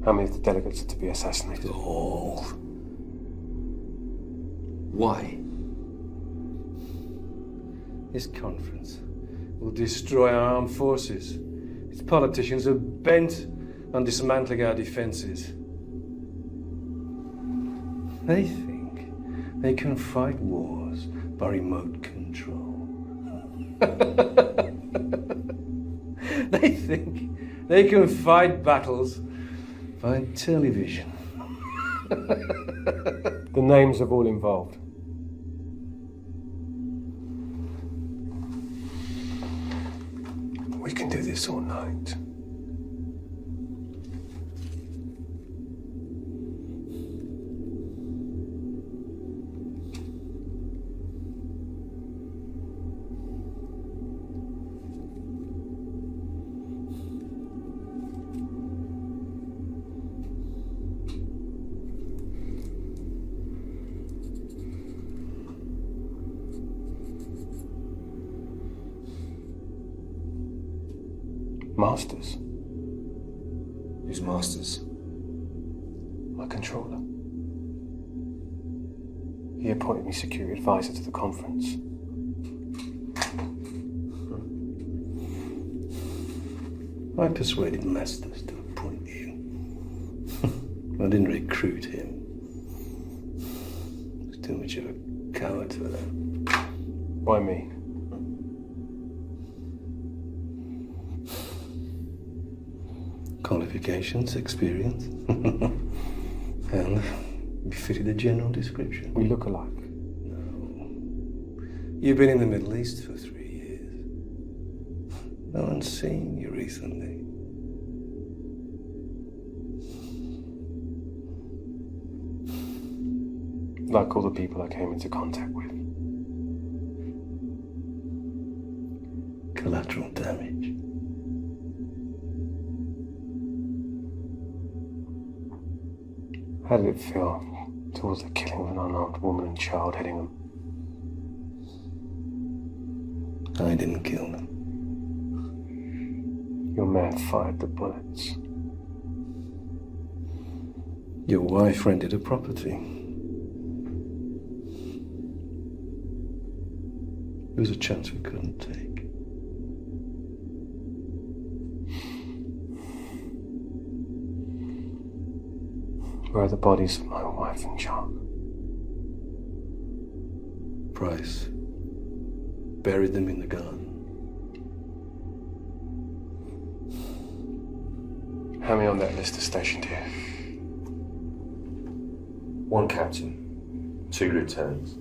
How many of the delegates are to be assassinated? All. Why? This conference will destroy our armed forces. Its politicians are bent on dismantling our defences. They think they can fight wars by remote control. They think they can fight battles by television. The names of all involved. We can do this all night. Masters? Who's Masters? My controller. He appointed me security advisor to the conference. I persuaded Masters to appoint you. I didn't recruit him. He's too much of a coward for that. Why me? Qualifications, experience, and you fitted the general description. We look alike. No. You've been in the Middle East for 3 years. No one's seen you recently. Like all the people I came into contact with. Collateral damage. How did it feel towards the killing of an unarmed woman and child heading them? I didn't kill them. Your man fired the bullets. Your wife rented a property. There was a chance we couldn't take. Where are the bodies of my wife and child? Price buried them in the garden. How many on that list are stationed here? 1 captain, 2 lieutenants,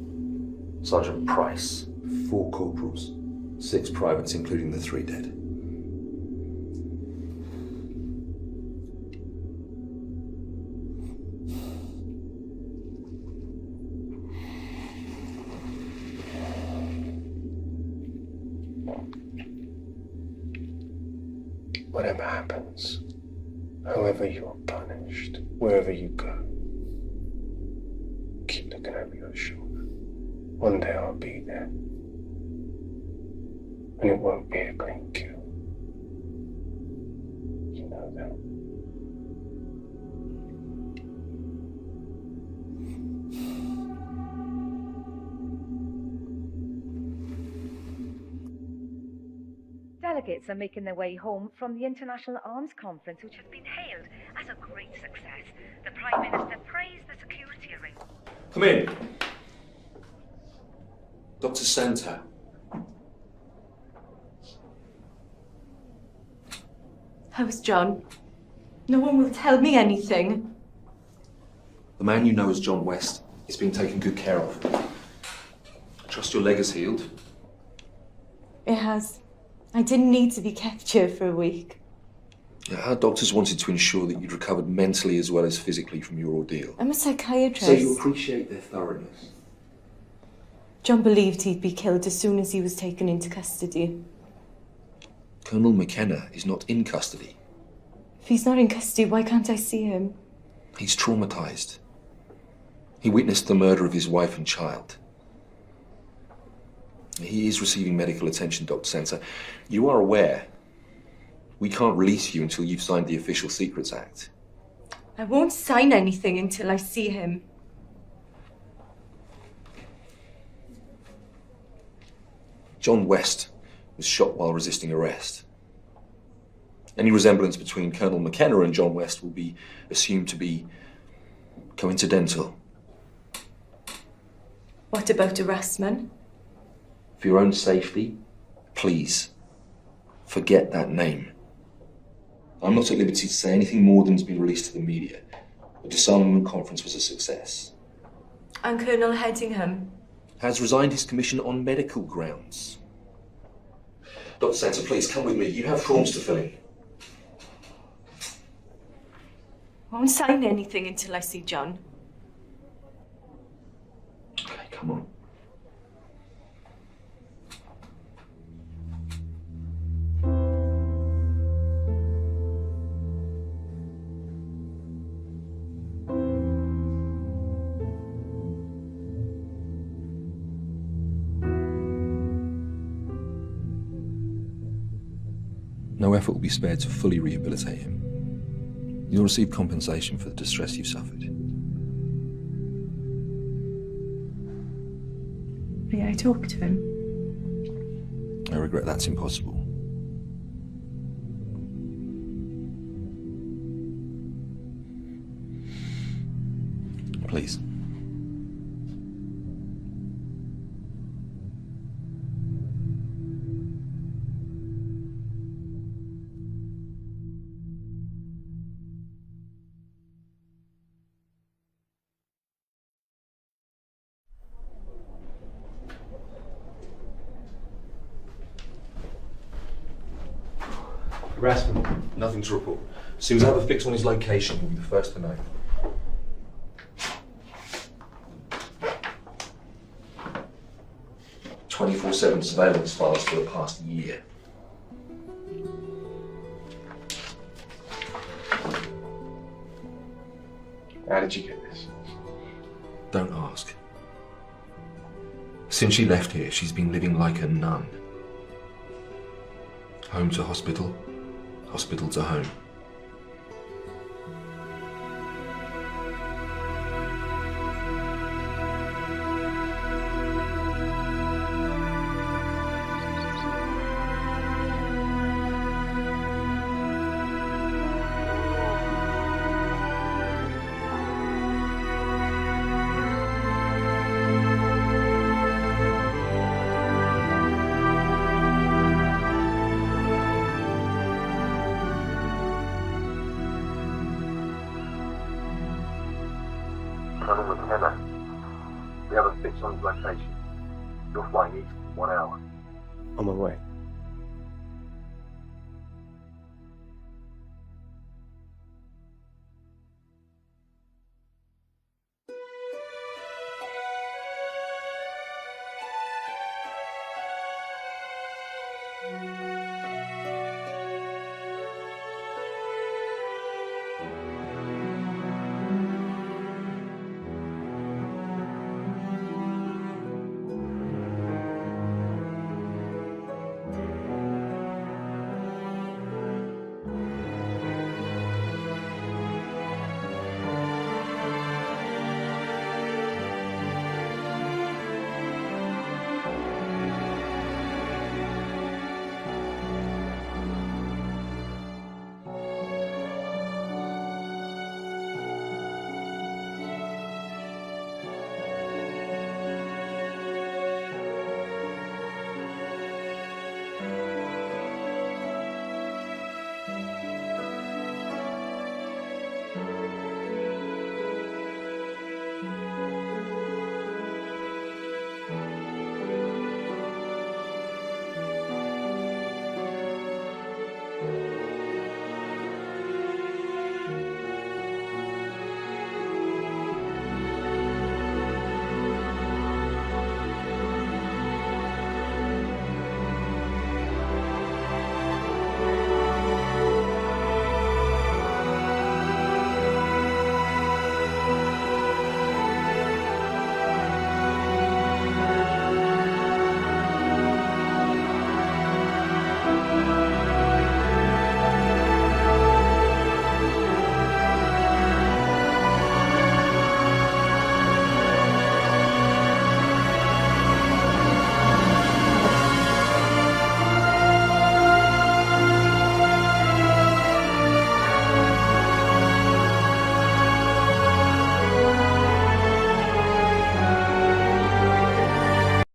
Sergeant Price, 4 corporals, 6 privates, including the 3 dead. Whatever happens, however you're punished, wherever you go, keep looking over your shoulder. One day I'll be there. And it won't be a clean kill. You know that. Delegates are making their way home from the International Arms Conference, which has been hailed as a great success. The Prime Minister praised the security arrangements. Come in. Dr. Santa. How's John? No one will tell me anything. The man you know as John West is being taken good care of. Trust your leg has healed. It has. I didn't need to be kept here for a week. Our doctors wanted to ensure that you'd recovered mentally as well as physically from your ordeal. I'm a psychiatrist. So you appreciate their thoroughness. John believed he'd be killed as soon as he was taken into custody. Colonel McKenna is not in custody. If he's not in custody, why can't I see him? He's traumatized. He witnessed the murder of his wife and child. He is receiving medical attention, Dr. Santa. You are aware we can't release you until you've signed the Official Secrets Act. I won't sign anything until I see him. John West was shot while resisting arrest. Any resemblance between Colonel McKenna and John West will be assumed to be coincidental. What about a Rustman? For your own safety, please, forget that name. I'm not at liberty to say anything more than has been released to the media. The disarmament conference was a success. And Colonel Headingham? Has resigned his commission on medical grounds. Dr. Santa, please come with me. You have forms to fill in. I won't sign anything until I see John. Okay, come on. No effort will be spared to fully rehabilitate him. You'll receive compensation for the distress you've suffered. May I talk to him? I regret that's impossible. Please. Harassment. Nothing to report. As soon as I have a fix on his location, you'll be the first to know. "24/7 surveillance files for the past year." How did you get this? Don't ask. Since she left here, she's been living like a nun. Home to hospital, hospital to home. Colonel McKenna, we have a fix on his location. You're flying east in 1 hour. On my way.